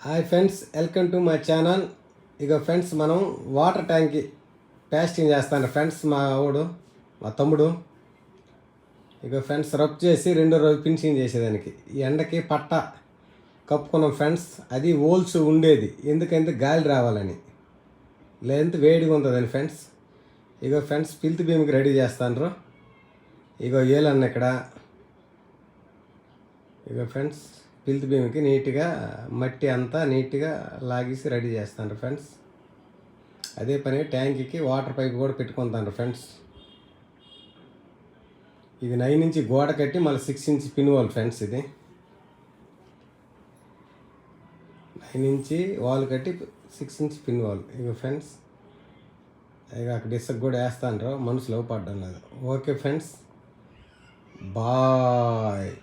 Hi friends, welcome to my channel. ఇక friends, మనం water ట్యాంక్కి pasting చేస్తాను ఫ్రెండ్స్. మా తమ్ముడు ఇక ఫ్రెండ్స్ రబ్ చేసి రెండో రోజు ఫినిషింగ్ చేసేదానికి ఈ ఎండకి పట్ట కప్పుకున్నాం ఫ్రెండ్స్. అది హోల్స్ ఉండేది, ఎందుకంటే గాలి రావాలని, లేదంటే వేడిగా ఉంటుందని ఫ్రెండ్స్. ఇక ఫ్రెండ్స్ పిల్త్ బీమ్కి రెడీ చేస్తాను. ఇగో ఏలన్న ఇక్కడ. ఇక ఫ్రెండ్స్ పిల్త్ బీమ్కి నీట్గా మట్టి అంతా నీట్గా లాగేసి రెడీ చేస్తాను ఫ్రెండ్స్. అదే పని ట్యాంక్కి వాటర్ పైప్ కూడా పెట్టుకుంటాను ఫ్రెండ్స్. ఇది 9 ఇంచ్ గోడ కట్టి మళ్ళీ 6 ఇంచ్ పిన్ వాల్ ఫ్రెండ్స్. ఇది 9 ఇంచ్ వాల్ కట్టి 6 ఇంచ్ పిన్ వాల్. ఇక ఫ్రెండ్స్ ఇక అక్కడ ఇసుక కూడా వేస్తాను, మనసులో పడ్డం లేదు. Okay friends, bye.